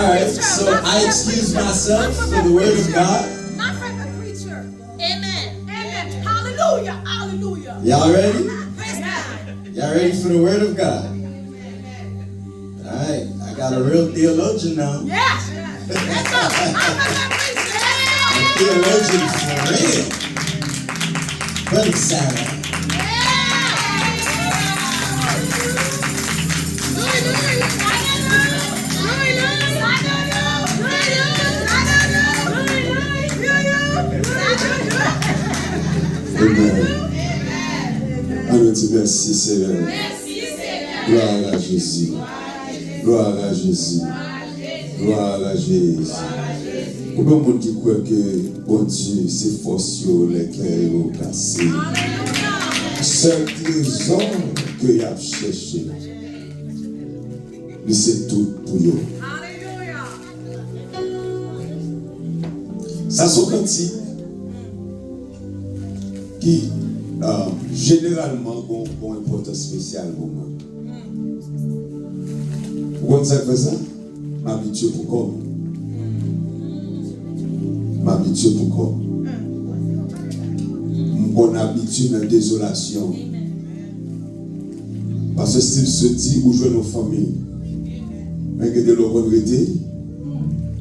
right, so I excuse myself for the word of God. Not from the preacher. Amen. Amen. Hallelujah. Hallelujah. Y'all ready? Praise God. Y'all ready for the word of God? All right, I got a real theologian now. Yes. Let's go. I'm not A theologian for real. Brother Sarah. Amen. Allons, merci Seigneur. Gloire à Jésus. Gloire à Jésus. Gloire à Jésus. Combien de monde qui croit que bon Dieu, c'est force lesquelles ont cassé. Seul trésor que il a cherché. Mais c'est tout pour eux. Ça sont cantiques qui généralement ont une importance spéciale pour moi. Pourquoi ça fait ça? M'habituer pour quoi? M'habituer pour quoi? Mon habitude dans la désolation. Parce que s'il se dit où jouer nos familles, mais que de l'eau regretter,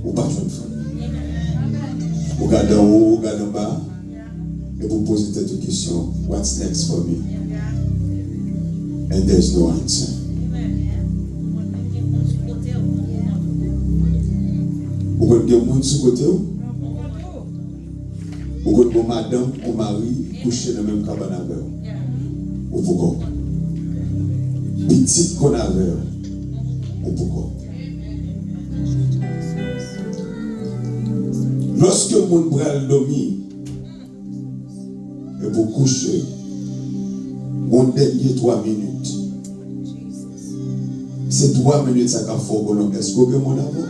ou pas jouer une famille. Vous regardez en haut, vous regardez en bas, et vous posez cette question: what's next for me? And there's no answer. Vous connaissez des gens sur côté où? Vous connaissez madame ou mari couché dans la même cabane avec vous? Ou pourquoi? Petite qu'on avait, ou pourquoi? Lorsque mon bras dormi et vous couchez, mon dernier 3 minutes, c'est 3 minutes ça qu'a fait. Est-ce que vous avez mon avant?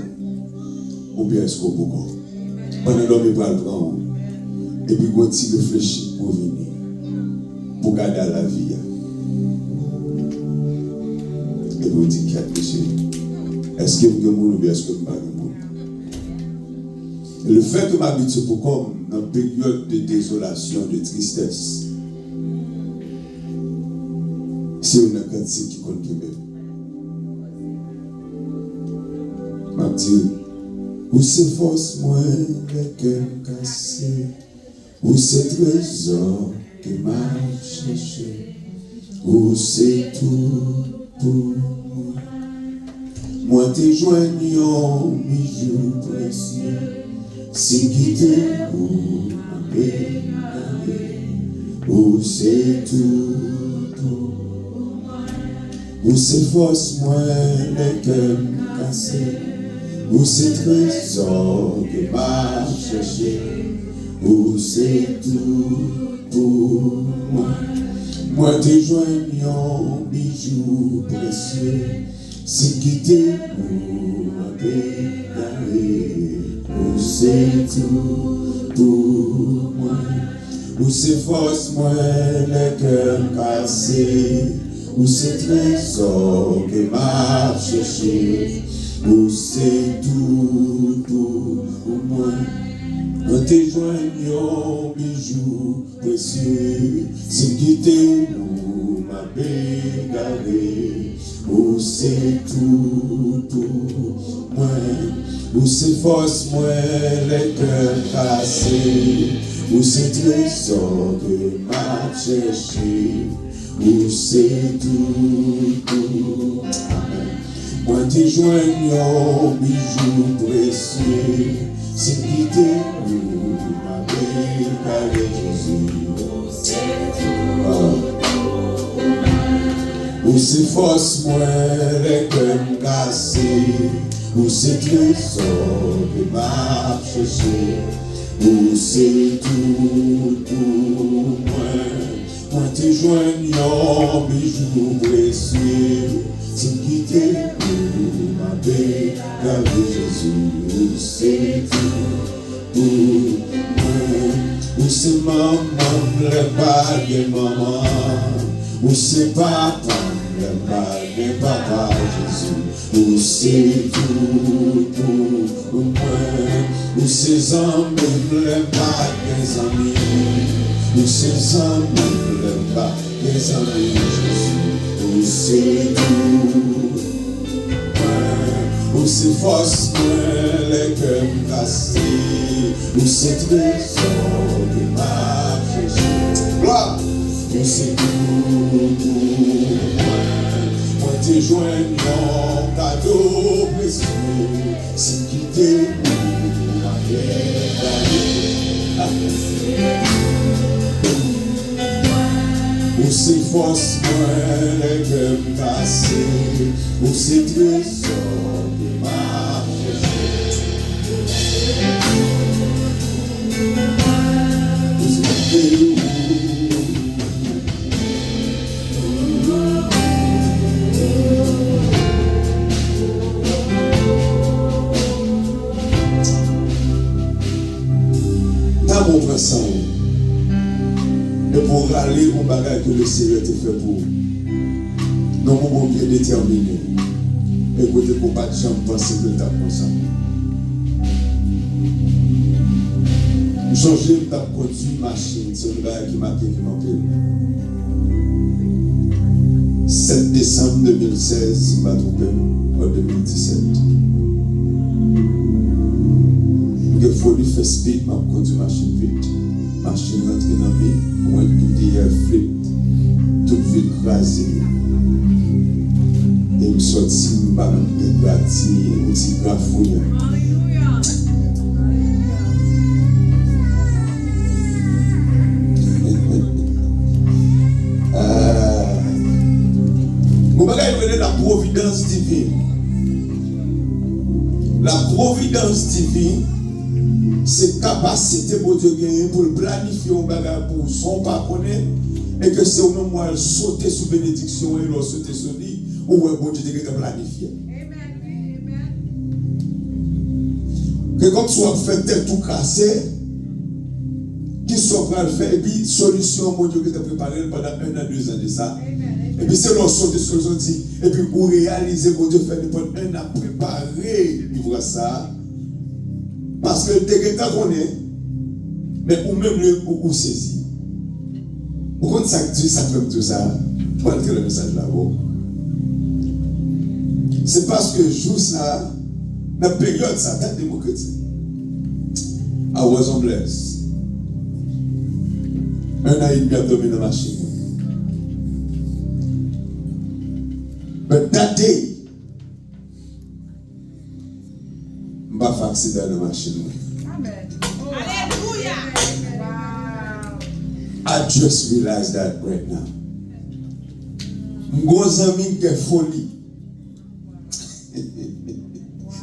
Ou bien est-ce que vous avez? Pendant l'homme il va le prendre et puis vous réfléchir pour venir, pour garder la vie. Et vous dites, monsieur, est-ce que vous avez mon ou bien est-ce que vous n'avez pas mon? Et le fait que m'habitue pour comme dans une période de désolation, de tristesse, c'est une cantique qui compte même. M'a dit, où c'est force moi, les cœurs cassés, où c'est trésor que m'a cherché, où c'est tout pour moi. Moi t'ai joigné en bijou précieux. Si quitter ou m'appeler, ou c'est tout pour moi, ou c'est force moi les cœurs cassés, ou c'est trésor que m'a cherché, ou c'est tout pour moi. Moi t'ai joigné en bijou précieux, si quitter ou m'appeler. Où c'est tout pour moi, où c'est force moi les cœurs cassés, où c'est trésor que m'a cherché, où c'est tout pour moi. On te joigne au bijou précieux, c'est quitter nous m'a bégaré, où c'est tout pour moi. Où c'est force moi les cœurs cassés, où c'est trésor que m'a cherché, où c'est tout pour Amen. Moi t'ai joigné au bijou précieux, c'est quitter nous m'a décalé Jésus. Où c'est force moi les cœurs cassés, où c'est trésor que m'a cherché, où c'est tout pour moi. Moi t'ai joigné en bijou précieux, c'est quitter pour ma paix, avec Jésus. Où c'est tout pour moi, où c'est maman, le bague de maman, où c'est papa, le bague de papa Jésus. Ou c'est tout pour moi. Ou c'est amis, les pas des amis. Ou c'est amis, les pas des amis, Jésus. Ou c'est tout pour moi. Ou c'est force, les cœurs cassés. Ou c'est trésor de ma Jésus. Gloire. Ou c'est tout pour moi. Moi t'ai joint un cadeau précieux. C'est qui t'est pour ma Ou c'est force, moi, les cœurs cassés. Ou c'est trésor de ma Ou c'est qui on prend ça et pour aller au bagage que le Seigneur t'a fait pour nous mon bien déterminé et côté pour pas de jambe penser que t'as comme ça changer ta conduite machine c'est le bagage qui m'a fait qui m'appelle 7 décembre 2016 je m'a trompé en 2017 il faut lui faire speed, m'a conduit machine vite. Machine rentre dans le moi il derrière flip, toute ville crasée. Et me sorti, me bat me bâti, un petit grafouille. Mon bagage est la providence divine. La providence divine. C'est capacité pour Dieu gagner pour planifier un bagage pour son pas connaître et que c'est au moment où elle sauter sous bénédiction et l'on sauter sur lui où elle bon Dieu te planifier. Amen. Que comme soit fait tel tout cassé qui soit prêt à le faire et puis solution mon Dieu que tu préparé pendant 1 an 2 ans de ça. Et puis c'est l'on sauter sur le dit et puis pour réaliser mon Dieu fait pendant 1 an préparer livre ça. Parce que dès que tu connais, mais ou même le ou saisi. Vous comprenez ça que Dieu ça fait tout ça? Pour entrer le message là-haut. C'est parce que juste là, dans la période, ça t'a démocratie. I was on blessed. 1 an et demi à dormir dans la machine. But that day, je ne vais pas accident dans la machine. Amen. Alléluia. Wow. I just realized that right now. Mes amis qui folie.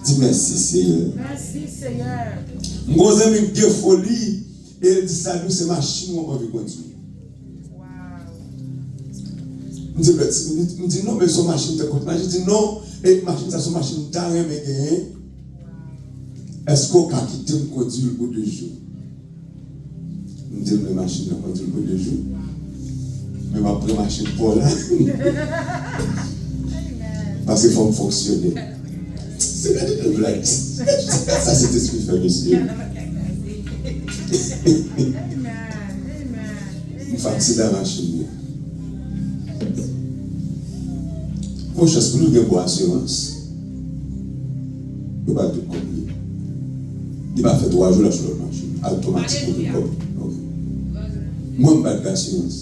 Dis merci Seigneur. Merci Seigneur. Mes amis qui folie et dit ça nous c'est machine où on va continuer. Je dis non mais son machine te coûte. Je dis non et machine ça son machine t'as rien mais gagné. Est-ce qu'on a quitté me conduire pour 2 jours? Je dis mes machines me conduire pour 2 jours. Mais ma première machine pour là. Parce qu'il faut me fonctionner. C'est une blague. Ça c'est esprit fait monsieur. Je fais accident à la machine. Pour chose pour nous de bonne assurance. Il va tout combler. Il va faire 3 jours là sur la machine. Automatiquement. Moi, je n'ai pas d'assurance.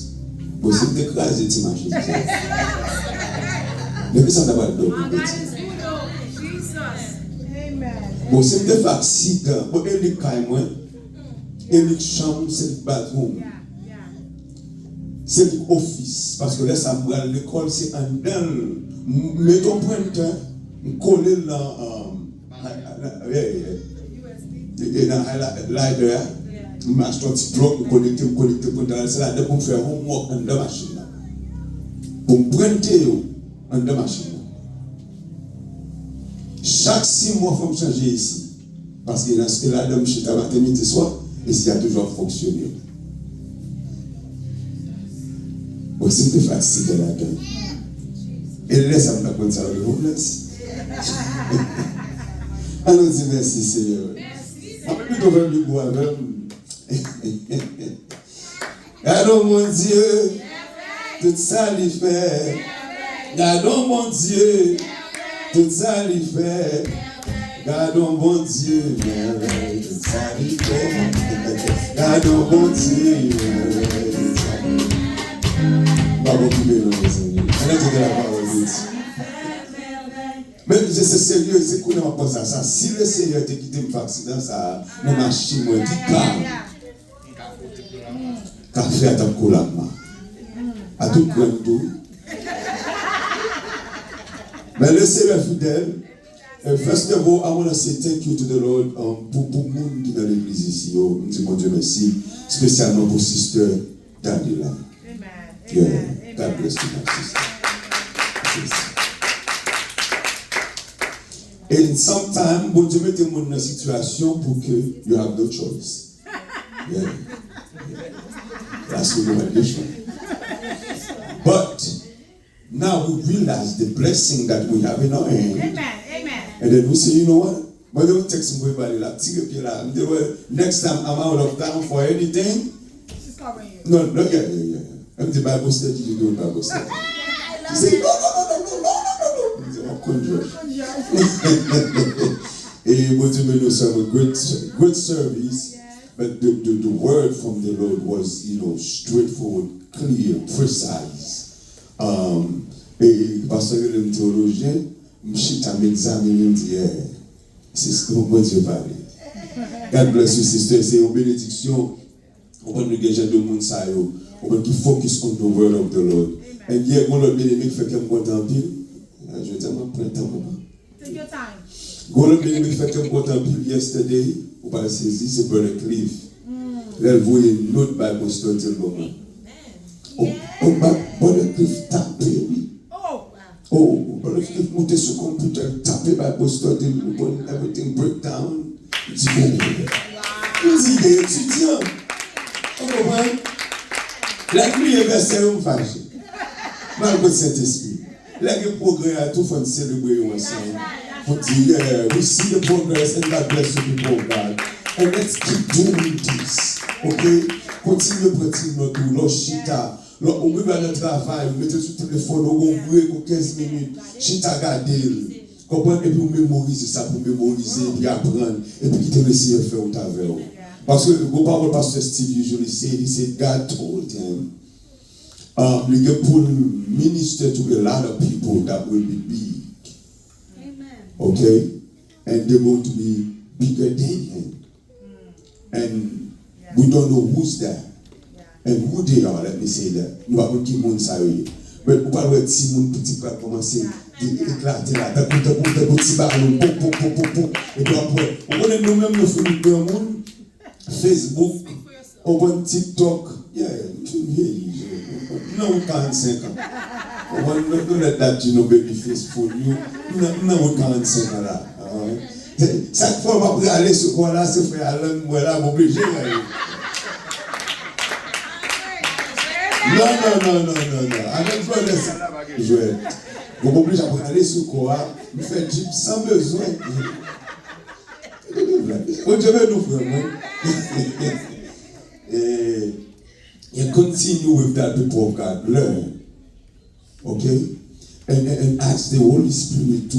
Vous êtes écrasé cette machine. Mais ça n'a pas de bon, c'est des accidents. Bon, il y a une chambre, c'est une bathroom. C'est une office. Parce que là, ça me à l'école, c'est un dedans. Mets ton pointeur, coller dans l'highlighter. Je marche ton petit bloc, connecter pointeur. C'est là pour faire un mois en deux machines. Pour me pointer en deux machines. Chaque 6 mois, il faut me changer ici. Parce qu'il y a là, je suis à matin, midi, soir, et ça a toujours fonctionné. Bon, c'est une facile de la gueule. Et là, ça me fait ça, le homeless. Allons dire merci Seigneur. On peut plutôt faire du bois même. Gardons mon Dieu, tout ça lui fait. Gardons mon Dieu, tout ça lui fait. Gardons mon Dieu, merveille, tout ça lui fait. Gardons mon Dieu, merveille, tout ça lui fait. Pas beaucoup de mes amis. On a dit la parole de Dieu. Mais c'est sérieux, c'est qu'on a pensé à ça. Si le Seigneur t'a quitté mon accident, ça ne marche pas, dit calme. Café à ta colama. À tout point d'eau. Mais le Seigneur fidèle. First of all, I want to say thank you to the Lord pour le monde qui est dans l'église ici. Oh, je dis mon Dieu merci. Spécialement pour Sister Daniela. Yeah. God bless you, my sister. And sometimes, bon Dieu met dans une situation pour que you have no choice. Yeah. That's the revelation. But now we realize the blessing that we have in our hand. Amen. And then we say, you know what? But don't text me about it. Next time I'm out of town for anything. She's covering you. No, yeah. I'm the Bible study, you do Bible study. You say, no. You say, oh, conjure. Hey, but you know, some good service. But the word from the Lord was, straightforward, clear, precise. Et parce que le théologien, m'chita m'examine, me dit, c'est ce que moi Dieu parle. God bless you, sister. C'est une bénédiction. On va nous gager de monde ça yo. On va qui focus on the word of the Lord. Et hier, mon l'autre bien-aimé fait qu'un content pile. Je dis, moi, prends ton moment. Take your time. Mon l'autre bien-aimé fait qu'un content pile yesterday. On va saisir, c'est Brother Cliff. Là, vous voyez une autre Bible study le moment. Brother Cliff tapé, oui. Oh, Brother Cliff monté sur le computer, tapé Bible study, everything break down. Il dit, il dit, des étudiants. On comprend? La pluie est versée, on fâche. Malgré Saint-Esprit. Là, le progrès a tout fait célébrer ensemble. Pour dire, we see the progress and God bless the people of God. And let's keep doing this. Ok? Continue de pratiquer notre douleur, chita. On peut faire notre travail, on mettez sur le téléphone, on brûle pour 15 minutes. Chita garder. Comprenez? Et puis on mémorise ça pour mémoriser, et puis apprendre. Et puis quitter le Seigneur faire au travers. Parce que le parole pasteur Steve usually said God told him, he will minister to a lot of people that will be big. Amen. Okay? And they're going to be bigger than him. And we don't know who's there. And who they are, let me say that. Nous avons qui monde ça y est. Mais vous parlez de si mon petit va commencer à éclater là. D'un petit ballon, et puis après, on connaît nous-mêmes nos films de monde. Facebook, on voit TikTok. Yeah, no 45 ans. Don't let that, baby face fool you. No 45 ans là. Chaque fois, on va aller sur quoi là, c'est frère Alain, moi là, m'obliger. Non. Avec toi, je vais m'obliger à aller sur quoi, me faire jeep sans besoin. On devait nous faire, and continue with that, people of God. Learn. Okay? And ask the Holy Spirit to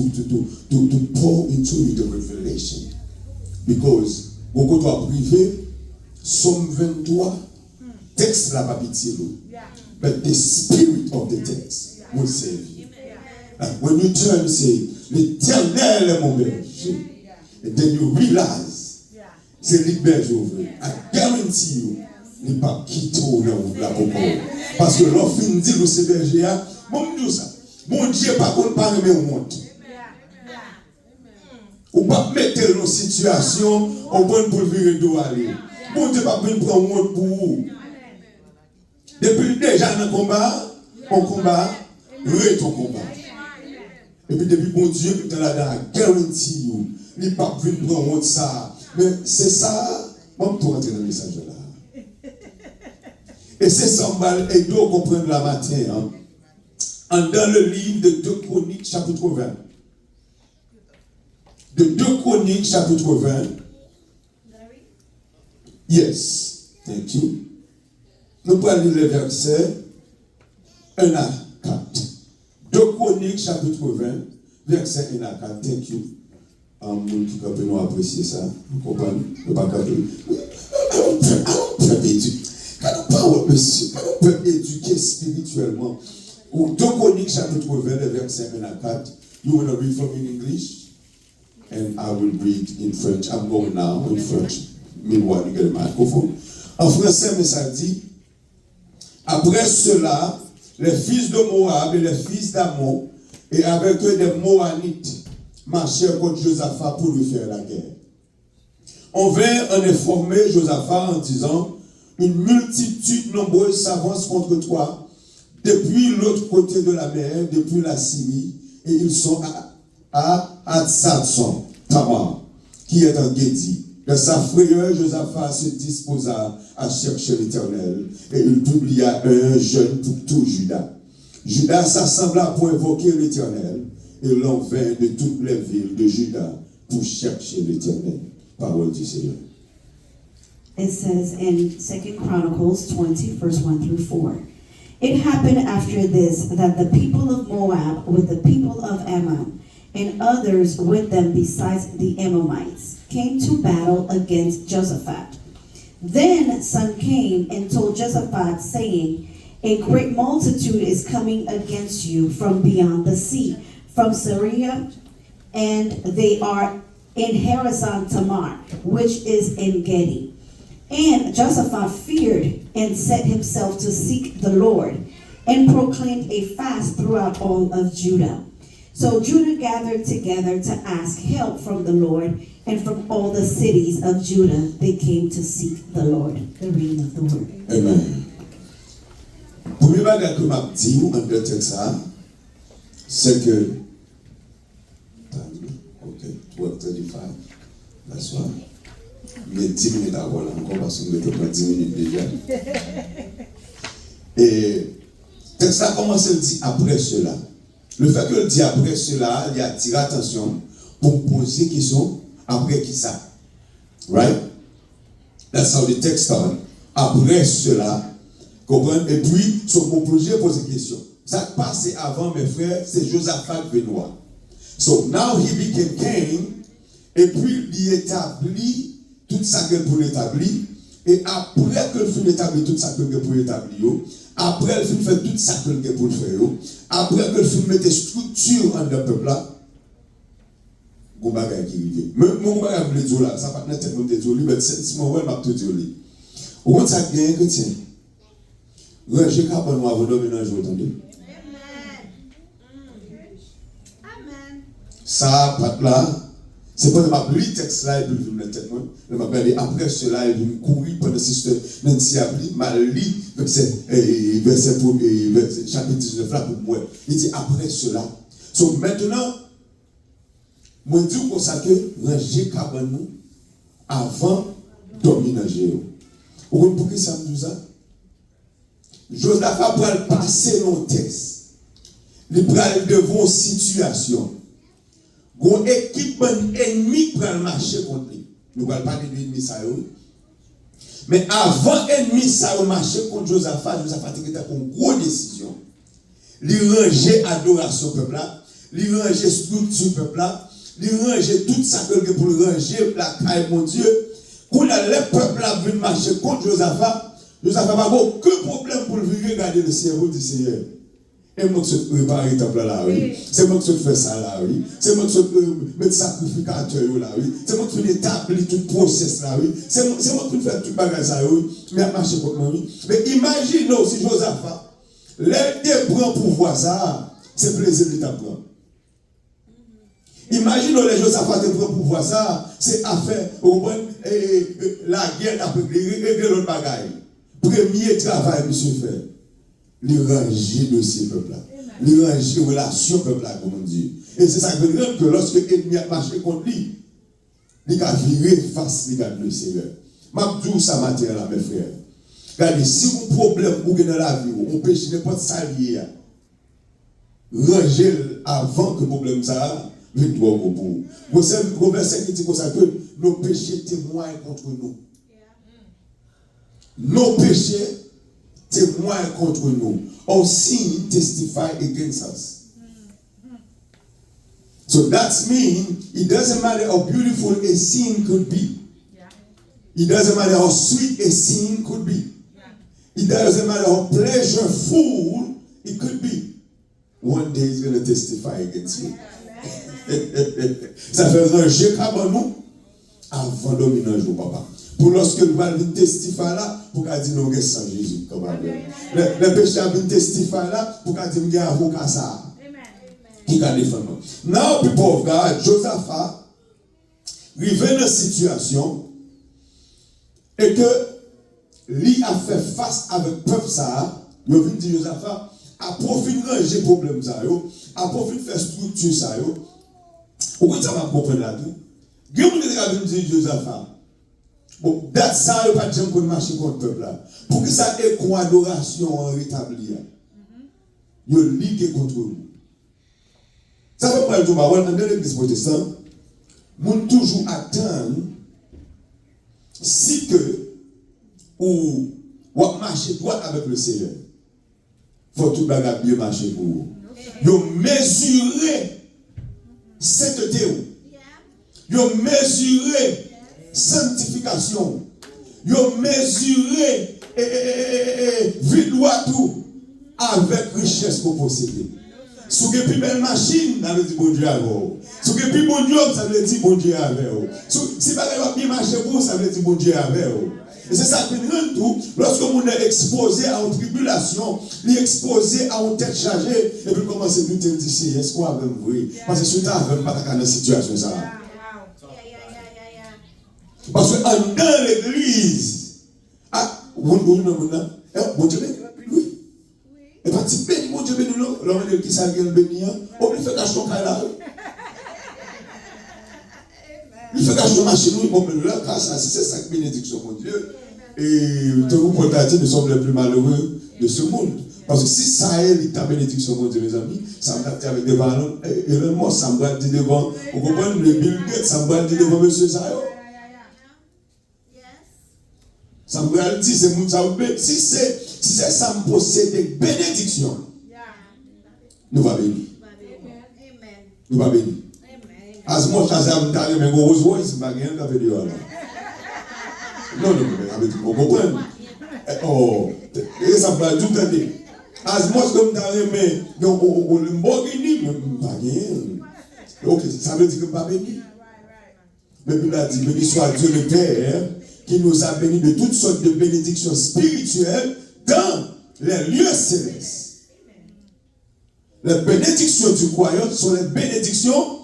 pour into you the revelation. Because, quand tu as privé, Somme 23, texte la pas pitié. But the spirit of the text will save you. When you turn and say, l'Éternel est mon berger, and then you realize, c'est lui berger. I guarantee you, il n'est pas quitté la parole. Parce que l'offre dit que c'est berger, bon Dieu ça. Bon Dieu, par contre, pas aimer au monde. Ou pas mettre dans une situation, on peut pour virer d'où aller. Bon Dieu, pas prendre un monde pour vous. Depuis déjà dans le combat, on combat, ton combat. Et puis depuis bon Dieu, qui est là-dedans, garantie, il n'est pas venu prendre un monde ça. Mais c'est ça, on peut rentrer dans le message là. Et c'est ça, et doit comprendre la matin. Dans le livre de 2 Chroniques, chapitre 20. de 2 Chroniques, chapitre 20. Yes, thank you. Nous allons lire les versets 1 à 4. 2 Chroniques, chapitre 20, versets 1 à 4. Thank you. Moun qui peut nous apprécier ça, vous comprenez? Nous ne pouvons pas éduquer. Quand nous pouvons éduquer spirituellement. 2 Chroniques, chapitre 20, versets 1 à 4. You want to read from in English? And I will read in French. I'm going now in French. Meanwhile, you get a microphone. En français, mais ça dit, après cela, les fils de Moab et les fils d'Ammon, et avec eux des Moabites, marchèrent contre Josaphat pour lui faire la guerre. On vint en informer Josaphat en disant, une multitude nombreuse s'avance contre toi, depuis l'autre côté de la mer, depuis la Syrie, et ils sont à Hatzatson, Tamar, qui est en Guédi. De sa frayeur, Josaphat se disposa à chercher l'Éternel, et il publia un jeûne pour tout Juda. Juda s'assembla pour invoquer l'Éternel, et l'on vint de toutes les villes de Juda pour chercher l'Éternel. Parole du Seigneur. It says in 2 Chronicles 20, verse 1 through 4. It happened after this that the people of Moab with the people of Ammon and others with them besides the Ammonites came to battle against Jehoshaphat. Then some came and told Jehoshaphat, saying, a great multitude is coming against you from beyond the sea, from Syria, and they are in Harazon Tamar, which is in Gedi. And Jehoshaphat feared and set himself to seek the Lord, and proclaimed a fast throughout all of Judah. So Judah gathered together to ask help from the Lord, and from all the cities of Judah they came to seek the Lord. The reading of the word. Amen. Premier bagage que m'a dit en deux textes, c'est que ok, 12:35, that's why. Mais 10 minutes avant là encore parce que nous avons 10 minutes déjà. Et texte ça commence à dire après cela. Le fait que le dit après cela, il attire attention pour poser question après qui ça. Right? That's how the text starts. Après cela, comprenez? Et puis, son conclusion pose une question. Ça qui passait avant, mes frères, c'est Josaphat Benoît. So now he became king, et puis il établit tout ça que pour l'établir, et après que il établit tout ça que pour l'établir, après il fait tout ça que pour le faire, après que il mette structure en le peuple là, mon bagage qui arrive. Mon bagage me dit là, ça pas net tellement de dire, mais c'est mon ouais m'a tout dire. Au moins ça gagne chrétien. Ranger carbone avant de dominer un jour, attendez. Amen. Ça, pas là, c'est pas de ma lire texte là et puis je me tête moi. Je m'appelle après cela et je me courir pendant sister Nancy Abli, ma lit verset chapitre 19 là pour moi. Il dit après cela. Donc maintenant, moi dis comme ça que ranger carbone avant dominer géo. Vous comprenez pourquoi ça me dit ça? Josaphat va passer dans le texte. Il prend devant une situation. Une équipe ennemi prend le marché contre lui. Nous ne parlons pas de l'ennemi. Mais avant l'ennemi ça marché contre Josaphat était pour une grosse décision. Il rangeait l'adoration peuple là, il rangeait structure peuple là, il rangeait tout ça que pour ranger la caille mon Dieu. Quand le peuple a vu marcher contre Josaphat n'a pas aucun problème pour venir regarder le cerveau du Seigneur. Et moi qui se prépare le temple là, oui. C'est moi qui se fais ça là, oui. C'est moi qui se mets sacrificateur là, oui. C'est moi qui établis tout le process là, oui. C'est moi qui fais tout le bagage là, oui. Mais à marcher contre moi, oui. Mais imaginez si Josaphat, l'aide prend pouvoir ça, c'est plaisir de t'apprendre. Imaginez les Josaphat te prend pouvoir ça, c'est affaire, la guerre après, régler l'autre bagaille. Premier travail, monsieur, fait. Les ranger de ces peuples-là. Les ranger relation peuple-là, comme on dit. Et c'est ça qui veut dire que lorsque l'ennemi a marché contre lui, il a viré face à le Seigneur. Je dis ça matin là, mes frères. Regardez, si vous avez un problème ou dans la vie, on péché n'importe ça lié, ranger avant que le problème ça, Victoire au bout. Vous le verset qui dit comme ça que nos péchés témoignent contre nous. Nos péchés témoignent contre nous. Our sin testify against us. So that means it doesn't matter how beautiful a sin could be. It doesn't matter how sweet a sin could be. It doesn't matter how pleasureful it could be. One day he's going to testify against you. Ça fait un jeu comme nous avant de dominer un jour, papa. Pour lorsque nous allons testifier là, pour qu'on dise nous sommes sans Jésus. Le péché a bien testifié là, pour qu'on dise nous sommes avocat ça. Qui a défendu. Now, people of God, Josaphat, il vient dans une situation et que lui a fait face avec le peuple ça. Il vient dire Josaphat, à profit de ranger problème ça, à profit de faire structure ça. Pourquoi ça va comprendre là tout? Il y a des gens qui disent Josaphat. Bon, that's ça, il n'y a pas de gens qui marchent contre le peuple là. Pour que ça ait une adoration rétablie. Il y a une ligue contre nous. Ça veut pas dire que dans l'église protestante, nous toujours attendre si que ou marcher droit avec le Seigneur. Il faut tout bagarre bien marcher pour vous. Vous mesurer sainteté. Vous mesurer sanctification. Vous mesurer vie droit tout avec richesse que vous possédez. Si vous avez une belle machine, ça veut dire bon Dieu avec vous. Si vous avez plus bon job, ça veut dire bon Dieu avec vous. Si vous avez bien marché pour vous, ça veut dire bon Dieu avec vous. Et c'est ça qui nous rend tout. Lorsque vous êtes exposé à une tribulation, exposé à une tête chargée, et puis commencez à vous dire, est-ce qu'on va me voir? Parce que si vous n'avez pas dans la situation, ça. Parce que dans l'église, bon Dieu, oui. Et pas si béni, mon Dieu béni, l'homme qui s'est béni, on lui fait cacher ton là. Il fait cacher ton machine, on lui fait cacher, c'est ça que bénédiction, mon Dieu. Et tout le monde a dit, nous sommes les plus malheureux de ce monde. Parce que si ça est ta bénédiction, mon Dieu, mes amis, ça me dit avec des ballons, et vraiment, ça me dit devant, vous comprenez, le Bill Gates, ça me dit devant monsieur Sayo. Ça me dit, c'est mon Sayo. Si c'est ça me possède des bénédictions, nous va bénir. Nous va bénir. As much as I'm telling you, Rolls Royce, je ne vais pas dire non, vous comprenez? Oh, et ça va tout à fait. As much comme dans les mains, on le Lamborghini, mais pas bien. Ok, ça veut dire que pas béni. Mais il a dit, béni soit Dieu le Père, qui nous a bénis de toutes sortes de bénédictions spirituelles dans les lieux célestes. Les bénédictions du croyant sont les bénédictions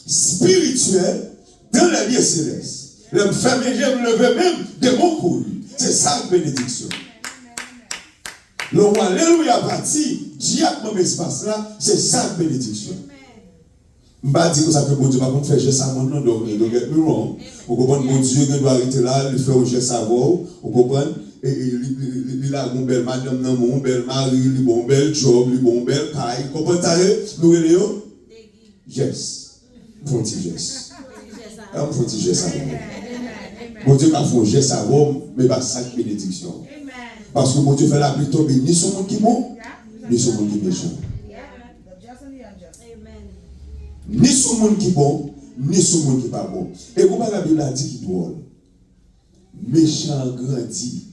spirituelles dans les lieux célestes. Le fermer, je me lever même de mon cou. C'est ça la bénédiction. Le roi, alléluia, parti, diacre mon espace là, c'est ça la bénédiction. Je ne vais pas dire que ça peut bon Dieu, par contre, faire ça mon nom, donc vous comprenez, mon Dieu, il doit arrêter là, il fait au geste savoir, vous comprenez, et il a une belle madame, un bel mari, un bel job, un bel caille, vous comprenez, nous allons, yes, pour petit geste. Un petit geste savoir. Mon Dieu a fait un geste savoir, mais pas ça bénédiction. Parce que mon Dieu fait la pluie tomber ni sur le monde qui est bon, ni sur le monde qui est méchant. Ni sur le monde qui est bon, ni sur le monde qui n'est pas bon. Et comment la Bible a dit qu'il doit méchant grandit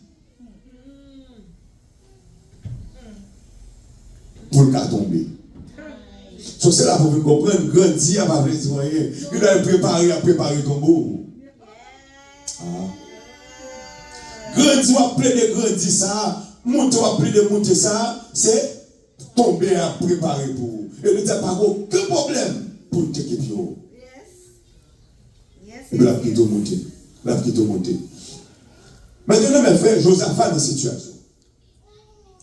pour le cas tomber. So, c'est là pour vous comprendre, grandir à ma vie, il a préparé ton beau. Grandir à plein de grandir ça, monter à plein de monter ça, c'est tomber à préparer pour vous. Et ne t'as pas aucun problème pour te quitter. Et puis la plutôt monter. La plutôt monter. Maintenant, mes frères, Josaphat dans la situation.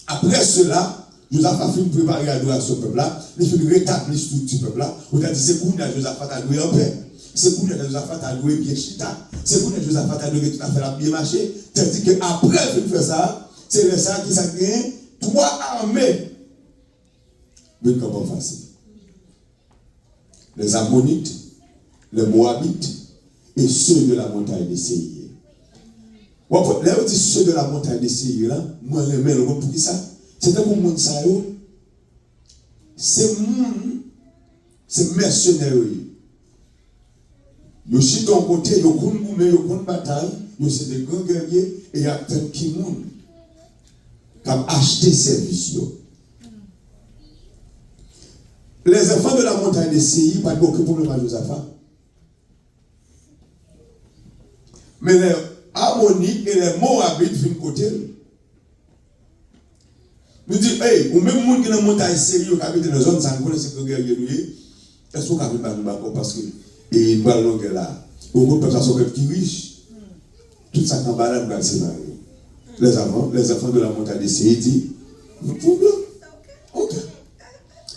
Après cela, Josaphat fait préparer l'adoration au peuple là, il fait rétablir tout le peuple là. On a dit c'est pour nous, Josaphat a loué en paix. C'est pour nous, Josaphat a loué bien chita. C'est pour nous, Josaphat a loué tout à fait la bien marché. Tandis qu'après il fait ça, c'est le ça qui s'est créé, 3 armées. Mais comment facile. les Ammonites, les Moabites et ceux de la montagne de Séir. Là, on dit ceux de la montagne de Séir, là, moi, je remets le pour qui ça? C'est un monde ça, c'est mercenaires. Yo si ton côté, yo kon goumé, yo kon bataille, yo c'est des grands guerriers et y a tant qui monde qui a acheté service yo. Les enfants de la montagne de Séir, pas aucun problème à Josaphat. Mais les Ammonites et les Moabites viennent côté. Nous disons, hey, ou même monde qui est dans la montagne de Séir, qui habite dans la zone, ça ne connaît pas guerrier, est-ce qu'on a vu parce que et une balle longue là. Beaucoup de personnes sont qui riches. Tout ça quand balade dans le scénario. Les enfants de la montagne de Séir disent, no problem. Okay.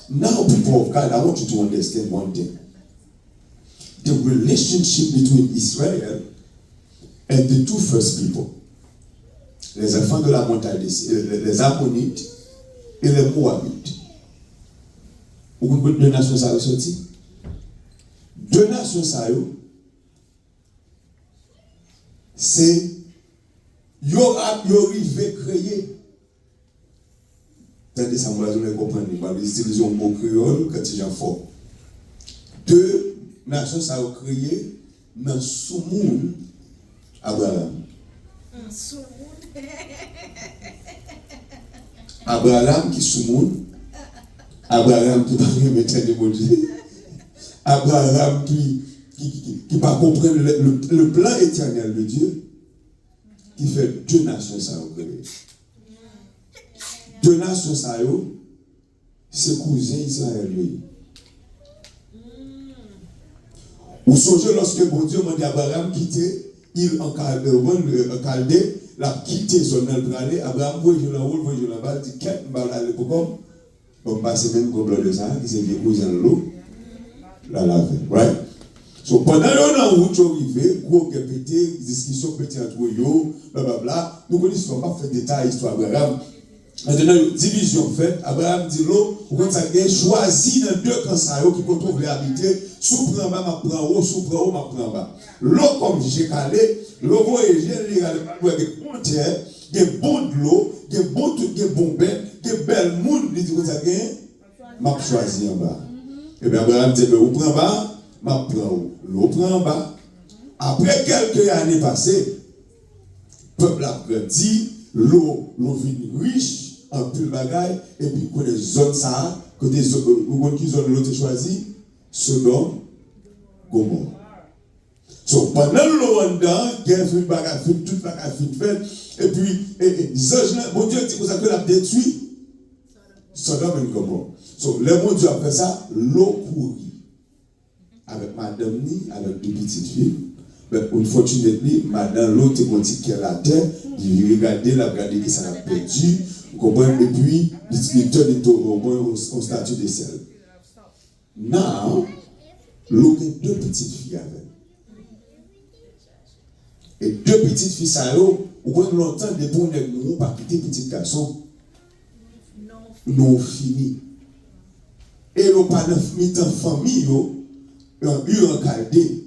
Now, people of God, I want you to understand one thing. The relationship between Israel and the two first people. Les enfants de la montagne de Séir, les Ammonites et les Moabites. Vous comprenez deux nations ça ressorti? Deux nations ça c'est yo arrivé créer. Tandis ça moi je ne comprends pas. Ils utilisent un mot créole quand ils en font. Deux nations ça créé dans Soumoun Abraham. Abraham qui Soumoun. Abraham qui va remettre des mots. Abraham qui va comprendre le plan éternel de Dieu, qui fait deux nations ça créer. Deux nations ça c'est cousin Israël. Vous songez lorsque bon Dieu m'a dit à Abraham quitter il en Chaldée, l'a quitté son pour aller. Abraham voyait la route, voyait la bas, dit qu'est-ce que va aller pour comme on passe même comme de ça qui c'est des cousins l'eau. La lave, right? So pendant qu'on a route arrivé, gros pété, discussion pété entre eux, blablabla. Nous connaissons pas faire détail histoire Abraham. Maintenant division faite, Abraham dit l'eau, quand ça a choisi dans deux camps ça qui contrôlent habiter, sous prend bas m'a prend haut, sous prend haut m'a prend bas. L'eau comme j'ai calé, l'eau voyez j'ai avec frontière, des bons de l'eau, des bons tout des bons belles, des belles monde, dit comme ça gain, m'a choisi en bas. Et bien Abraham dit, vous prenez bas, ma prend l'eau prend bas. Après quelques années passées, le peuple a dit, l'eau vient riche en pile bagaille, et puis quand les zones ça, côté qui zone l'eau choisi, Sodome, Gomorrhe. So pendant l'eau en dedans, guerre fait bagaille, toute bagaille fait, et puis, bon Dieu dit que ça peut la détruire, Sodome et Gomorrhe. So, le bon Dieu a fait ça, l'eau courit. Avec madame ni, avec deux petites filles. Mais unfortunately, madame l'autre qui est la terre, il regardait, la regardé que ça a perdu, vous comprenez, et puis, il tourne au statut de sel. Now, l'eau a deux petites filles avec. Et deux petites filles, ça vous comprenez longtemps, des bons nègres, nous pas quitter petits garçons. Non fini. Et le pas de famille, ils ont eu un Chaldée.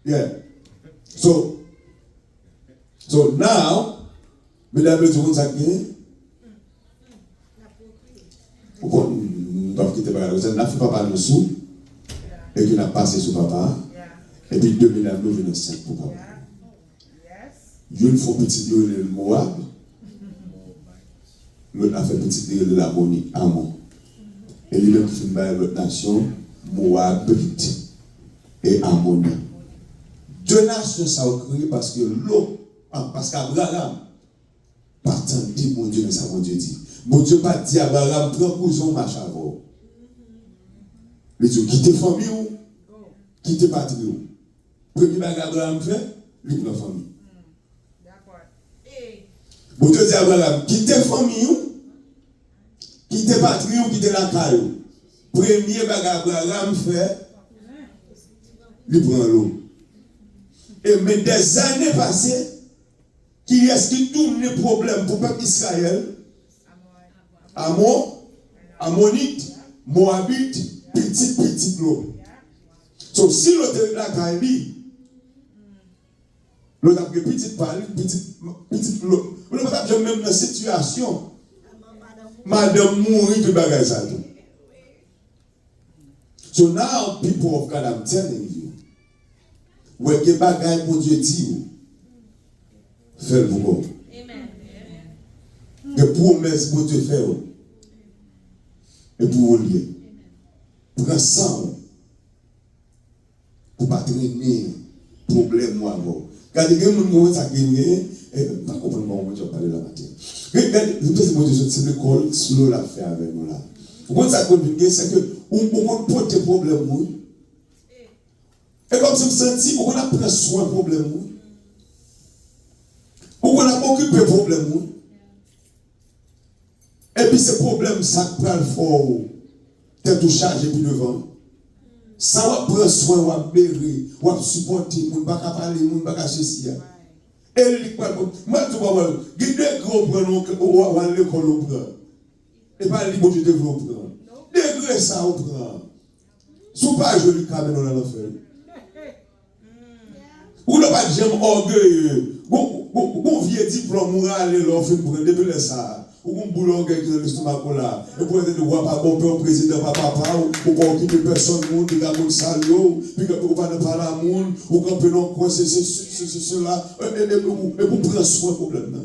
Yeah. So now, mesdames et messieurs, vous savez, pourquoi nous devons quitter par exemple, n'a fait papa nous sous, et qu'il a passé sous papa, et puis 2000 ans, nous venons 5 pour papa. Une fois petit de le Moab, l'autre a fait petit de la Bonnie, Ammon. Et lui-même qui fait l'autre nation, Moabite et Ammonite. Deux nations ça a créé parce que l'eau, parce qu'Abraham, partant dit mon Dieu, mais ça mon Dieu dit. Mon Dieu pas dit à Abraham, prends cousin, marche avant. Il dit, quittez famille ou, quittez patrie ou. Premier bagage Abraham fait, lui prend famille. Mon Dieu dit à Abraham, quittez famille ou, quittez patrie ou, quittez la caille. Premier bagage Abraham fait, lui prend l'eau. Et mais des années passées, qui est-ce qui tourne les problèmes pour le peuple Israël? Ammon, Ammonite, Moabite petit l'eau. So, si l'autre est là, quand l'autre a petit parler, petit l'eau. Vous ne pouvez pas même dans la situation. Madame mourit de bagaille ça. So now, people of God, I'm telling you, where que bagaille pour Dieu dit, faites vous. Que promesse pour Dieu faire. Et pour vous lier. Prends ça. Pour ne pas traîner problème moi avant. Quand il y a des gens qui ça gagné, pas comprendre comment je parler la matin. Regardez, c'est l'école slow la faire avec nous là. Pourquoi ça continue, c'est que on porte problème moi. Et comme ça me senti, on a pris soin problème moi. On a occupé problème moi. Et puis ce problème ça prend le fort. T'es tout chargé puis devant. Ça va prendre soin, on va bérer, on va supporter, on va parler, on va ceci. Et moi, tu vois, il y a des gros prénoms on va à l'école, on prend. Et pas les bons de on prend. Des gros ça, on prend. Si vous pas joli, quand même, on a l'enfer. Ou n'a pas de j'aime orgueilleux. Bon vieux diplôme, on va aller l'enfer, depuis ça. Ou un boulot qui est dans l'estomac là, et pour être de voir pas bon père président papa ou pas occuper personne monde de la monde salio, puis que vous pas de parler à monde ou quand peut non quoi c'est cela et pour prendre soin problème là.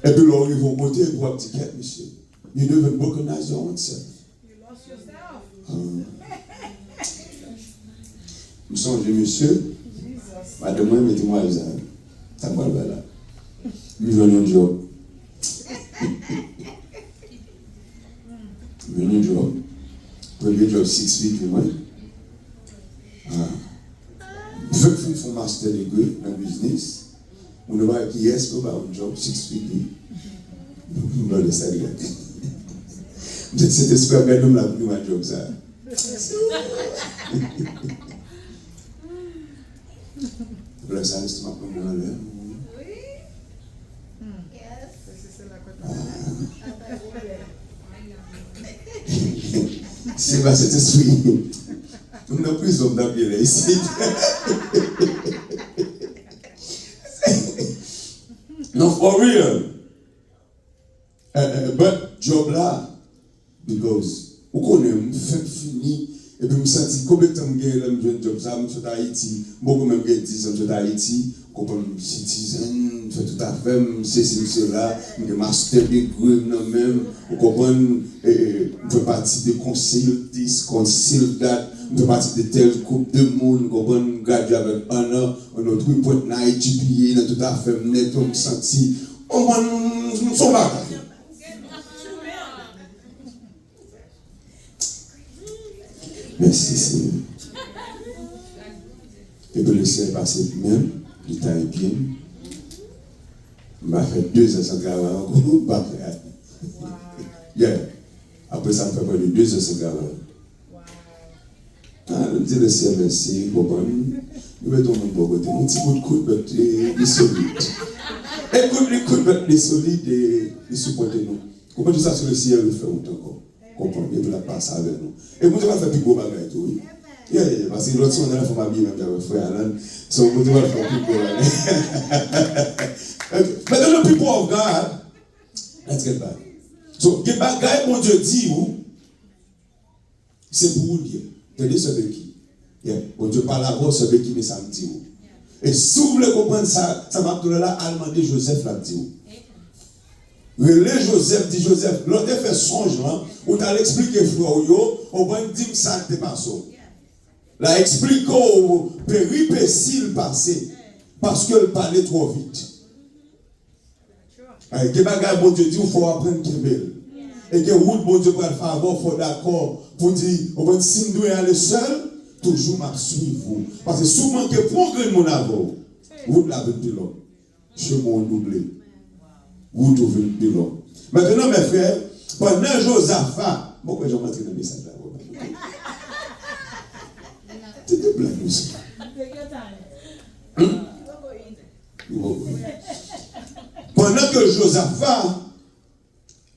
Et puis là ils vont monter pour un petit quête monsieur. You don't even recognize your own self. You lost yourself. Me songe monsieur. Madame moi mettez-moi ça va là. Nous venons de job. Venons de job. Premier job 6 feet, moi. Fait que font master degree dans le business. On ne va qui est-ce qu'on va un job 6 feet. On va le saluer. C'était super belle, nous l'avons pris un job ça. Le salut, c'est ma première l'air. C'est pas cet esprit. On a pris son d'appeler ici. No, for real. But job là, because vous connaissez, fait fini, et puis je me sens complètement gay, je me job ça, je suis Haïti, beaucoup même qui disent je suis Haïti, comme citizen, fait tout à fait, c'est cela, je master degree, même, vous comprenez, je fais partie des conseils, this, conseil, that, je fais partie de telle coupe de monde, vous comprenez, gradué avec un an, on a 3.9 GPA, tout à fait, net, on me sentit, on me sent là. Merci Seigneur. Et puis laisser passer même, il taille bien. Je vais faire 2 ans sans travail encore, pas faire. Yeah. Après ça me fait pas de 2 ans sans travail. Je me dis le Seigneur merci, nous mettons mon bon côté, un petit coup de coude, mais solide. Écoute, les solides et les supporter nous. Comment tout ça sur le ciel le fait autant encore. Comprendre, et puis la passe avec nous. Et vous devez faire plus gros bagaille tout, oui. Parce que l'autre son, on a la famille même avec frère Alan. So, vous devez faire plus gros bagaille. But the people of God, let's get back. So, get bagaille, mon Dieu dit, c'est pour vous dire. Tenez ce qui. Mon Dieu parle à vous, ce qui, mais ça me dit. Et si vous voulez comprendre ça, ça m'a donné là, à demander Joseph l'a dit. Relais Joseph, dit Joseph, l'autre fait songe, où tu as expliqué, frère, on va dire que ça te passe. Là, explique au péripéties le passé, parce qu'elle parlait trop vite. Et que bagage, bon Dieu dit, il faut apprendre qu'il est belle. Et que route, bon Dieu, pour le faire, il faut d'accord, pour dire, on va dire, si nous devons aller seul, toujours m'a suivre. Parce que souvent, que progrès mon avant, vous l'avez dit là, chemin doublé. Vous trouvez le bilan. Maintenant, mes frères, pendant Josaphat, pourquoi j'ai rentré dans le message là? C'est de blague aussi. Pendant que Josaphat,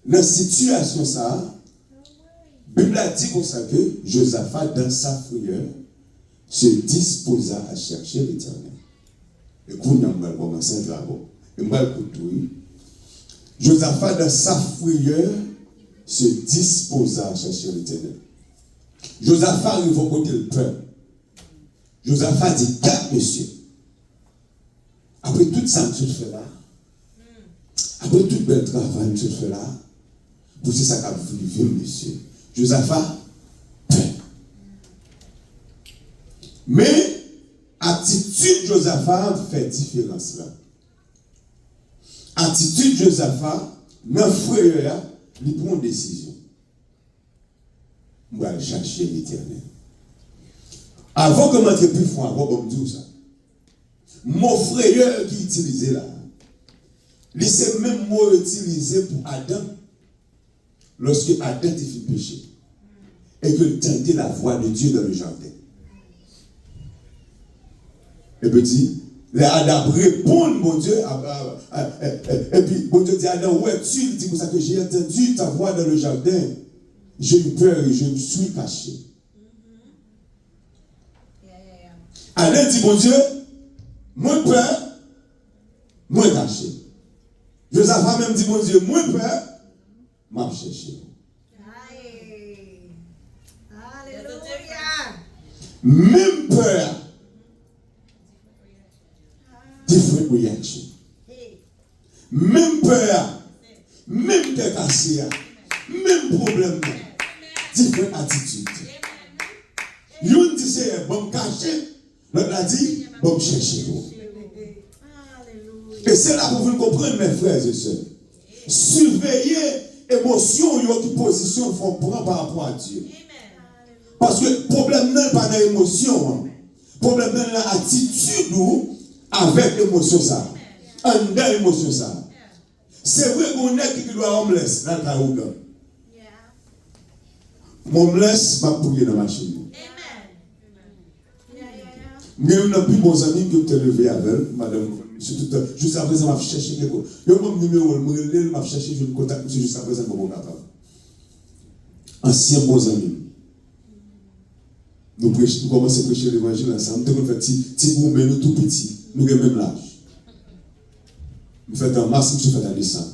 dans la situation ça, La Bible a dit comme ça que Josaphat, dans sa frayeur, se disposa à chercher l'Éternel. Et qu'on a commencé un travail. Et moi, écoute, Josaphat, dans sa frayeur, se disposa à chercher l'Éternel. Josaphat arrive au côté de peur. Josaphat dit, garde monsieur. Après tout ça que tu fais là, après tout bel travail que tu fais là, pour c'est ça qu'a voulu monsieur. Josaphat, peur. Mais, attitude Josaphat fait différence là. Attitude Josaphat, dans le frère, il prend une décision. On va chercher l'Éternel. Avant que je plus fort, avant que je ça. Mon frère qui utilisait là, c'est le même mot utilisé pour Adam lorsque Adam était fait pécher et qu'il tentait la voix de Dieu dans le jardin. Et puis dit, les Adam répondent, mon Dieu, et puis mon Dieu dit à Adam, où es-tu? Il dit comme ça que j'ai entendu ta voix dans le jardin. J'ai eu peur et je me suis caché. Adam dit, mon Dieu, moins peur, moins caché. Josaphat même dit, mon Dieu, moins peur, m'a cherché. Alléluia. Même peur, different reaction. Même peur, même tête cassée, même problème, different attitude. Yon dit c'est bon caché, l'autre a dit bon chercher. Et c'est là pour vous comprendre, mes frères et sœurs. Surveiller émotion qui position faut prendre par rapport à Dieu. Parce que le problème n'est pas dans l'émotion. Le problème est dans l'attitude avec l'émotion ça. En dans l'émotion ça. C'est vrai qu'on est qui doit homeless dans le Kaouga. Mon homeless m'a pouillé dans ma machine. Mais on a plus bons amis que tu levé avec madame. Juste après ça, m'a cherché quelque chose. Je mon numéro, m'a cherché, je me contacte monsieur juste après ça pour mon capable. Ancien bons amis. Nous commençons à prêcher l'évangile ensemble. Nous avons fait petit groupe, mais nous tout petits. Nous avons même l'âge. Nous faisons en mars, nous faisons en décembre.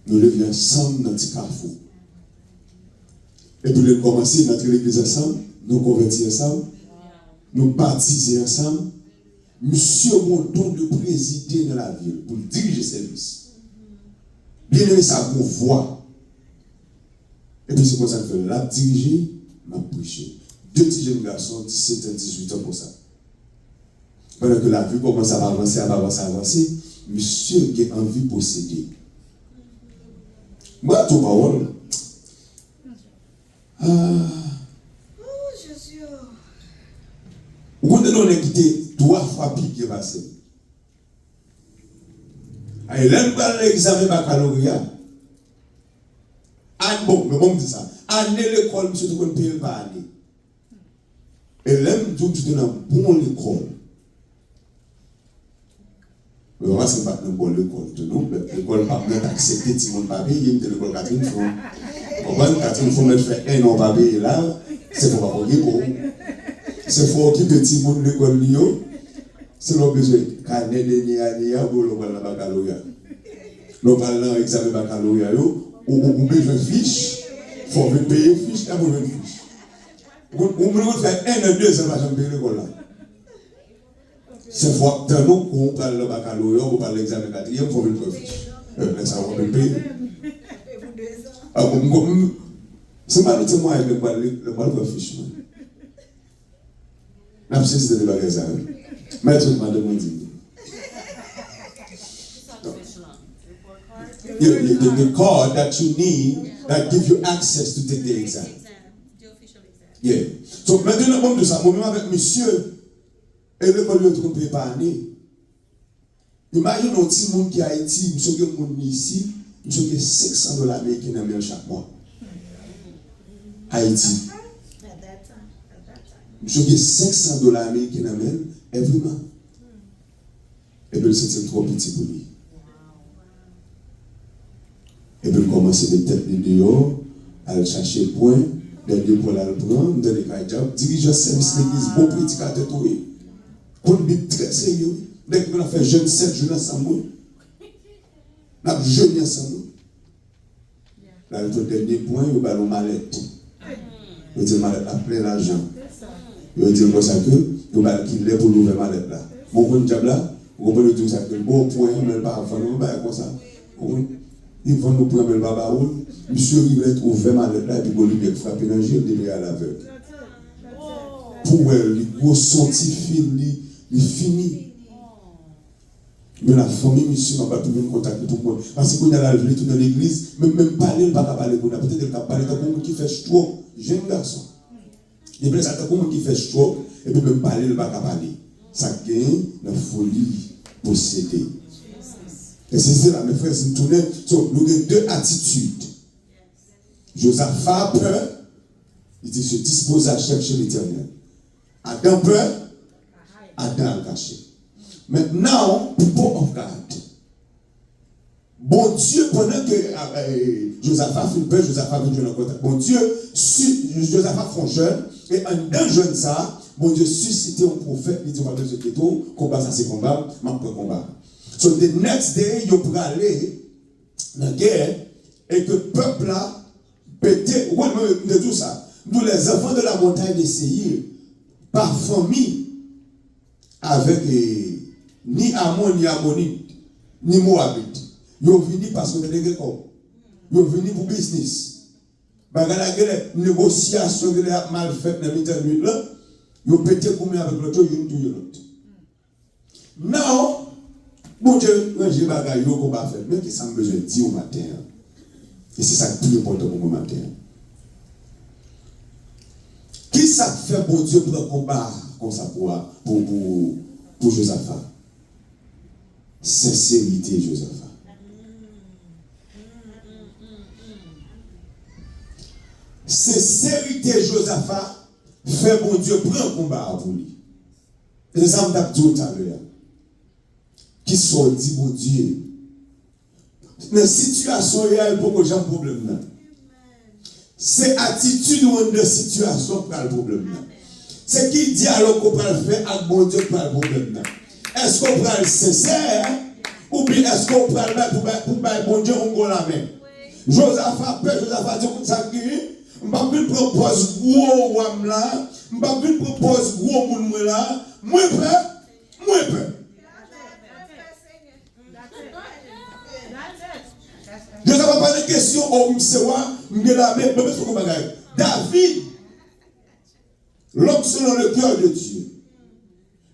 Nous levions ensemble dans le petit carrefour. Et puis nous commençons à entrer l'église ensemble. Nous convertir ensemble. Nous baptiser ensemble. Monsieur mon don de présider dans la ville pour diriger le service. Bien aimé, ça qu'on voit. Et puis c'est comme ça que je la diriger, m'a prêché. Deux petits jeunes garçons, 17 ans, 18 ans pour ça. Pendant que la vie commence à avancer, monsieur qui a envie de posséder. Moi, tout parole. Jésus. Vous avez quitté 3 fois piqué passé. Et là, nous allons l'examen baccalauréat. Bon, mais bon, me dit ça. Année l'école, monsieur, tu ne payes pas année. Et là, nous tu es dans une bonne école. Mais on va se battre dans une bonne école. L'école pas bien accepté, si on ne pas payer, l'école Catherine Fond. Catherine Fond, elle fait un an, pas payer là, c'est pour pas payer pour. C'est pour occuper petit monde de l'école. C'est le besoin. Quand on est né, on va dans le baccalauréat. On va dans l'examen baccalauréat. On a besoin de fiche. Il faut payer une fiche. On a besoin de fiche. On va faire 1 ou 2 ans de l'école. C'est pour que nous parlons le baccalauréat, on parle de l'examen 4e, il faut une fiche. Ça va me payer. C'est pas le témoin avec le mal de fiche. L'absence de l'évaluation. Mais tout le monde dit. The card that you need that gives you access to take the exam. Yeah. So maintenant, on dit ça. Moi-même avec monsieur, et le monde ne peut pas année. Imagine un petit monde qui a Haïti, monsieur qui est monde ici, monsieur qui est $600 américains chaque mois. Haïti. Je gagne $500 américains every month. Et puis c'est trop petit pour lui. Et puis commencer à mettre tête dehors, Elle chercher point, dernier point là, le prendre, dans les cas dirigeant service l'église, bon prédicateur, tout. Pour une très sérieux. Dès qu'on a fait jeune 7 jours ensemble, on a jeune ensemble. Là, le dernier point, il y a une mallette. Il dit mallette a plein d'argent. Il dit comme ça que, il y a qu'il est pour l'ouvrir mallette là. Bon, pour le diable là, vous comprenez tout ça que bon point, mais pas avant, on va comme ça. Ils vont nous prendre le babaoul. Monsieur Rivet ouvert mallette là, et puis il lui a frappé dans le gel, il est à l'aveugle. Pour elle, il gros senti film, il finit. Mais la famille, monsieur, m'a pas trouvé un contact pour moi. Parce qu'on a la vie tout dans l'église, même parler, il ne va pas parler. Peut-être qu'il va parler comme quelqu'un qui fait stroke, jeune garçon. Il peut être comme quelqu'un qui fait stroke, et puis même parler, il ne va pas parler. Ça gagne la folie possédée. Et c'est ça, mes frères, c'est une tournée. Nous avons deux attitudes. Josaphat a peur, il se dispose à chercher l'Éternel. Adam peur, Adam a caché. Maintenant, people of God. Bon Dieu, pendant que Josaphat fait peur, Josaphat veut jouer en contact. Bon Dieu, Josaphat fait jeune, et en jeune ça, bon Dieu suscité un prophète, il dit, on va faire ce kéto, combat ça c'est combat, maintenant combat. So the next day, il peut aller dans la guerre, et que le peuple là, pété, ouais, de tout ça. Nous, les enfants de la montagne de Séir, par famille, avec ni Ammon, ni Ammonite, ni Moabite. Ils sont venus parce que nous avons ils sont venus pour business. Bagala la négociation de la mal faite dans la nuit là, ils ont pété combien avec l'autre, ils ont tué l'autre. Now, bon Dieu, j'ai bagay yo qu'on va faire, mais qui ça me besoin de dire au matin. Et c'est ça qui est important pour moi matin. Qui ça fait bon Dieu pour un combat comme ça pour Josaphat? Sincérité, Josaphat. Sincérité, Josaphat, fait bon Dieu prendre un combat pour lui. Et c'est ça que je dit tout à l'heure. Qui sont dit, bon Dieu, dans la situation réelle, pour que j'ai un problème là. C'est attitude ou une situation pour le problème là. C'est qui dialogue qu'on peut faire avec bon Dieu pour le problème là. Est-ce qu'on peut le sincère ou bien est-ce qu'on peut le mettre pour bon Dieu on go la main. Josaphat dit comme ça que je ne propose gros homme là, je ne propose gros monde là, moi peur. Je ne sais pas de question au Msewa, David, l'homme selon le cœur de Dieu.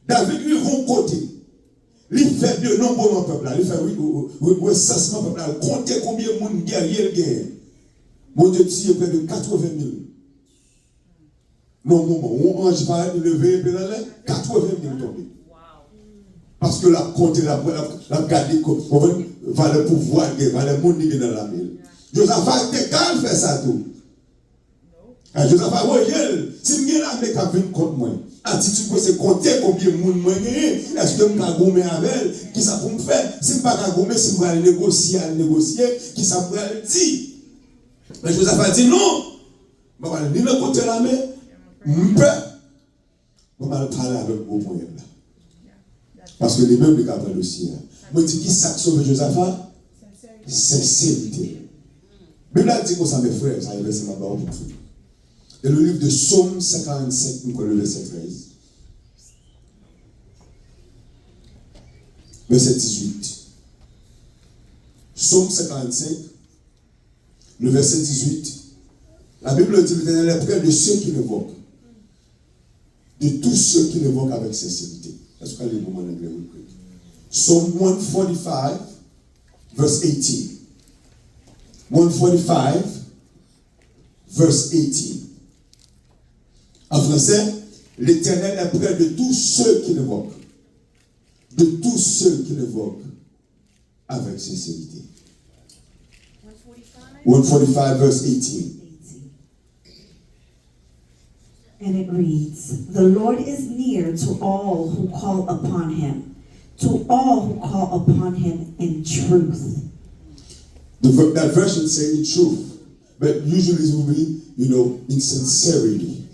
David lui vont côté. Il fait de nombreux peuples là. Il fait recensement peuple là. Comptez combien de monde guerrier guerre. Mon Dieu tue près de 80 000. Non, on ange pas de lever, 80 000 tombés. Parce que la compte, la garde, va le pouvoir, va le monde qui est dans la ville. Josaphat était calme, fait ça tout. Josaphat, si je suis là, je vais contre moi. Attitude, c'est compter combien de monde moi est-ce que je vais gommer avec elle? Qui ça pour me faire? Si je ne vais pas gommer, si je vais négocier, qui ça pour me dire? Mais Josaphat dit non. Je vais aller dans le côté de la main. Je vais parler avec vos moyens là. Parce que les mêmes les capables aussi. Moi, je dis qui ça sauve Josaphat? Sincérité. Même là, dit comme ça, mes frères, ça y est, c'est ma parole pour vous. Dans le livre de Psaume 55, nous connaissons le verset 13. Verset 18. Psaume 55, le verset 18. La Bible dit l'Éternel est près de ceux qui l'invoquent. De tous ceux qui l'invoquent avec sincérité. Est-ce que les mots en anglais? Psalm 145, verse 18. 145, verse 18. En français, l'Éternel est près de tous ceux qui l'invoquent. De tous ceux qui l'invoquent avec sincérité. 145, verse 18. And it reads, the Lord is near to all who call upon him, to all who call upon him in truth. That version says in truth. but usually it will be, in sincerity.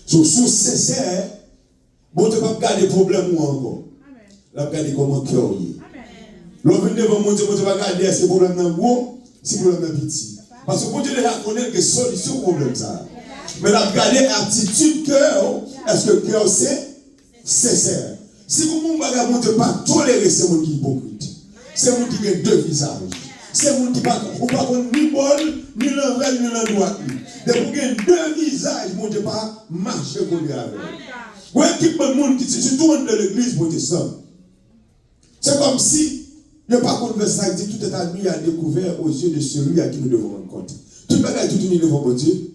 So, sous sincère, bon Dieu va garder problème ou encore. La garder comment cœur est. L'on vient devant mon Dieu va garder ces problèmes dans gros, ces problèmes dans petit. Parce que bon Dieu déjà connaît que solution au problème ça. Mais la garder attitude cœur, est-ce que cœur c'est sincère? Si vous ne pouvez pas tolérer ces gens qui sont hypocrites, c'est gens qui ont deux visages, c'est gens qui ne sont pas ni bon, ni l'envers, ni l'endroit. Vous avez deux visages, vous ne pouvez pas marcher comme lui avec. Vous avez équipe de monde qui se tourne dans l'église protestante. C'est comme si, il n'y a pas de verset qui dit tout est admis à découvert aux yeux de celui à qui nous devons rendre compte. Tout le monde est tout devant mon Dieu.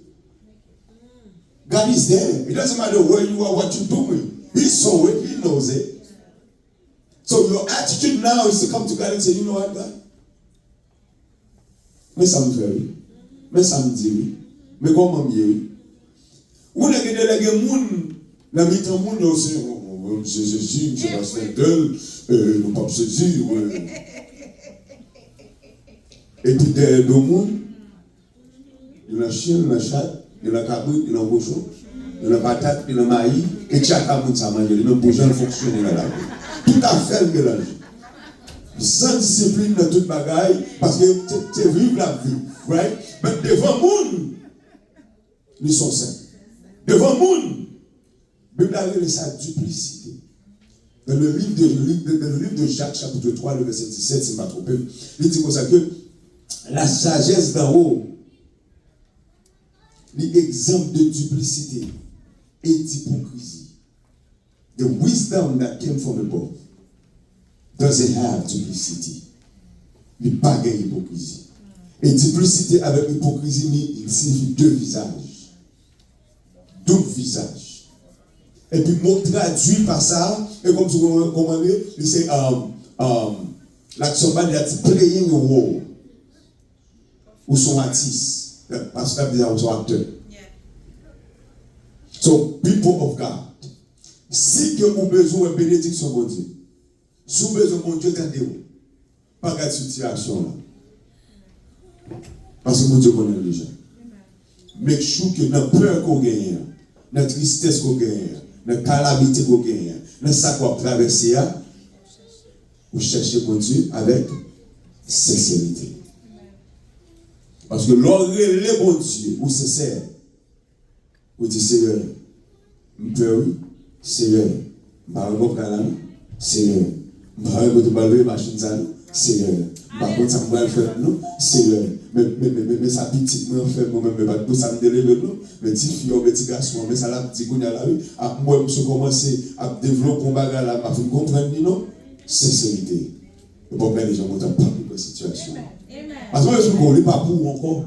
God is there. It doesn't matter where you are, what you're doing. He saw it, he knows it. So your attitude now is to come to God and say, you know what, God? Mais ça me fait oui. Mais ça me dit oui. Mais comment mieux oui? Ou n'a que délégué moun, la mi-temps moun aussi, c'est Jésus, c'est Pasteur Tel, mon pape Jésus, et puis des deux moun, il y a un chien, il y a un chat, il y a un cabrit, il y a un cochon. Il y a la patate, il y a le maïs, et chaque amour ça mange, même pour gens fonctionner là. Tout à fait le mélange. Sans discipline dans toute bagaille, parce que tu vivre la vie, right? Mais devant le monde, ils sont saints. Devant le monde, la Bible a révélé sa duplicité. Dans le livre de Jacques, chapitre 3, le verset 17, si je ne me trompe pas, il dit comme ça que la sagesse d'en haut, l'exemple de duplicité et d'hypocrisie. The wisdom that came from above doesn't have duplicity. Il n'y a pas d'hypocrisie. Et duplicité avec hypocrisie, il signifie deux visages. Deux visages. Et puis, mot traduit par ça, et comme vous comprenez, c'est l'action bas, il a dit playing a role. Ou son artiste. Parce que ça veut dire acteur. So, people of God, si que vous avez besoin de bénédiction, mon Dieu, si vous avez besoin de mon Dieu, attendez-vous. Pas de situation là. Parce que mon Dieu connaît les gens. Make sure que dans la peur qu'on gagne, dans la tristesse qu'on gagne, dans la calamité qu'on gagne, dans ça qu'on traverse, vous cherchez mon Dieu avec sincérité. Parce que l'on relève mon Dieu, ou sincère, vous dites Seigneur, je peux oui, Seigneur, je ne vais pas Seigneur, je ne vais pas lever ma machine, Seigneur, par contre, ça me va faire, non, Seigneur, mais ça petite, moi, fait moi-même, ça me délève, non, mais petit fille, petit garçon, mais ça l'a dit qu'on y a là, moi, je commence à développer un bagage là, je comprends, non, sincérité. Le problème, les gens ne pas pour la situation. Parce que je ne connais pas pour encore.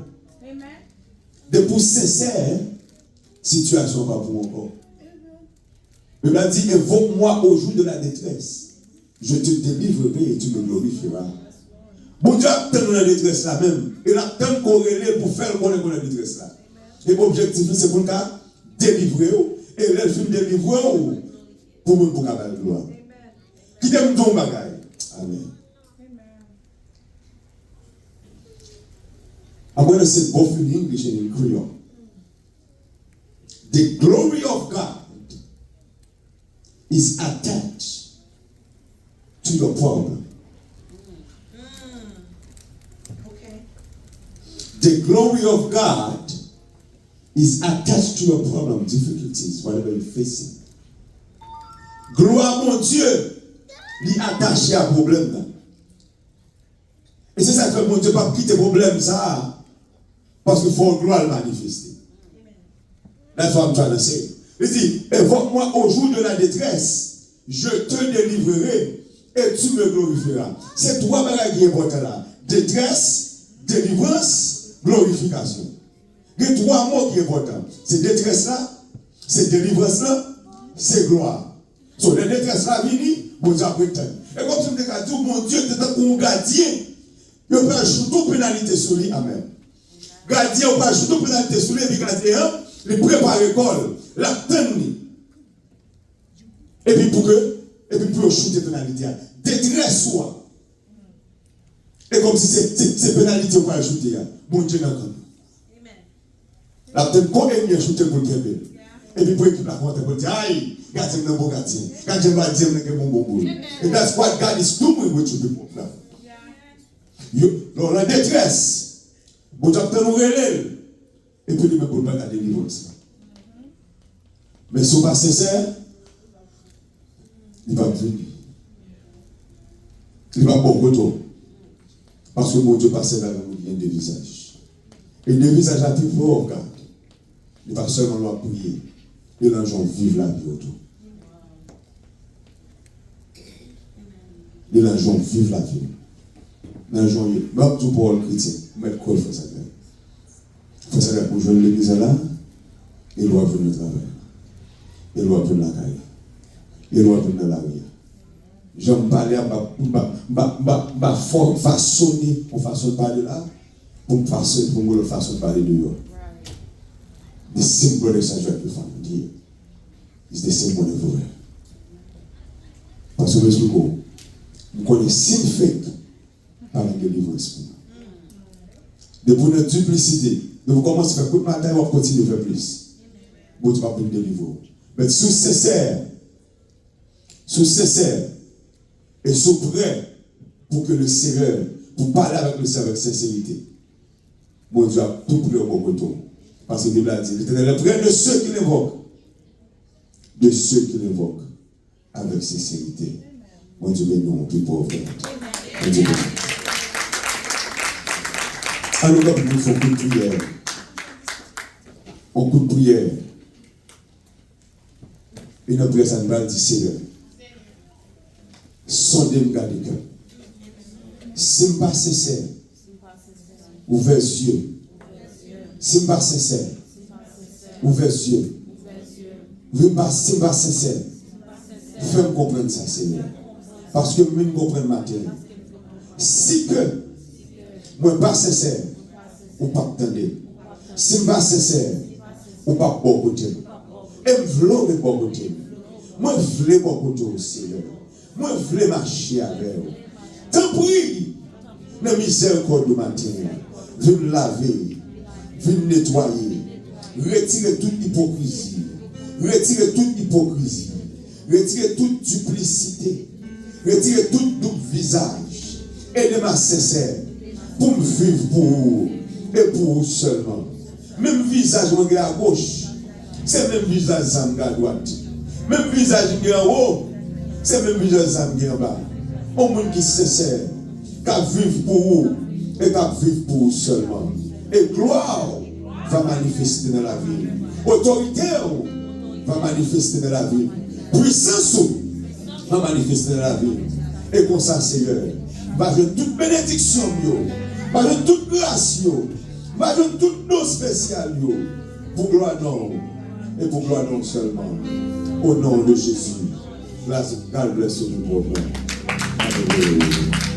De pour sincère, situation pas pour encore. Il m'a dit, évoque-moi au jour de la détresse. Je te délivrerai et tu me glorifieras. Bon Dieu a tellement la détresse là même. Il a tellement corrélé pour faire connaître la détresse là. Et l'objectif, c'est pour nous délivrer. Et là, je vais délivrer pour nous pour avoir la gloire. Qui t'aime ton bagage. Amen. I'm going to say both in English and in Creole. The glory of God is attached to your problem. Okay. The glory of God is attached to your problem, difficulties, whatever you're facing. Gloire mon Dieu, il est attaché à problème là. Et c'est ça que mon Dieu pas quitter problème ça. Parce qu'il faut gloire le manifester. That's what I'm trying to say. Il dit, évoque-moi au jour de la détresse, je te délivrerai et tu me glorifieras. C'est trois bagages qui sont importants là. Détresse, délivrance, glorification. Il y a trois mots qui sont importants. C'est détresse là, c'est délivrance là, c'est gloire. So, la détresse là, vini, bon Dieu a prétend. Et comme je me dis, mon Dieu, tu es un gardien. Il peut ajouter toute pénalité sur lui. Amen. Gardien, il peut ajouter toute pénalité sur lui. Et puis gardien, il prépare l'école. L'attendre. Et puis pour ajouter pénalité. Détresse soit. Et comme si c'est pénalité qu'on va ajouter. Bon Dieu n'a pas. La peut-être qu'on est mieux shooter pour le Québec. Et puis pour équipe la compte pour dire, aïe, gardez le bon gardien. Quand je vais dire que mon bon boule. And that's what God is doing with you people now. Dans la détresse, vous avez nous relève. Et puis il ne peut pas la délivrance. Mais si vous pas sincère, il va venir. Il va bon retour. Parce que mon Dieu passe là nous vient des visages. Et des visages à tout pour regarder. Il va seulement leur prier. Et les gens vivent la vie autour. Et les gens vivent la vie. Les gens, même tout pour le chrétien, mais quoi il faut ça faire? Il faut ça faire pour jouer l'église là, il doit venir au travail. Il doit venir la caille. Il doit venir la rue. J'aime parler à façonner, on façon de parler là, pour me façon de parler de eux. The simple exaggeration of family is the same one everywhere. Parce que vous connaissez sin fait par une délivrance pour nous. De notre duplicité, de vous commencer à faire coup de matin, on va continuer à faire plus. Bon, tu vas pour nous délivrer. Mais sous sincère et sous prêt pour que le Seigneur, pour parler avec le Seigneur avec sincérité. Bon Dieu a tout pris au bon retour. Parce que la Bible a dit, l'Éternel est près de ceux qui l'invoquent. De ceux qui l'invoquent avec sincérité. Mon Dieu béni, on prie pour vous. Mon Dieu béni. Alors là, nous faisons un coup de prière. Un coup de prière. Et notre prière, ça nous va dire, Seigneur, sondez-moi garder cœur. Si je ne suis pas sincère, ouvrez les yeux. Si je ne suis pas sincère, ouvrez les yeux. Si je ne suis pas sincère, fais-moi comprendre ça, Seigneur. Parce que je ne comprends pas matin. Si que je ne suis pas sincère, ou pas attendre. Si je ne suis pas sincère, ou pas bon côté. Et je veux le bon côté. Moi, je veux le bon côté aussi. Moi, je veux marcher avec vous. Tant pis, la miséricorde du matin, viens laver, viens nettoyer, retirer toute hypocrisie, retirer toute hypocrisie, retirer toute duplicité, retirer tout double visage, aidez-moi sincère pour me vivre pour vous et pour vous seulement. Même visage je à gauche, c'est le même visage que à droite. Même visage qui est en haut, c'est le même visage qui est en bas. Au monde qui est sincère, qui vivre pour vous et qui vivre pour vous seulement. Et gloire va manifester dans la vie. Autorité va manifester dans la vie. Puissance va manifester dans la vie. Et comme ça, Seigneur, va donner toute bénédiction, va donner toute grâce, va donner toute nos spéciale, pour gloire non, et pour gloire non seulement. Au nom de Jésus, la grâce de notre Alléluia.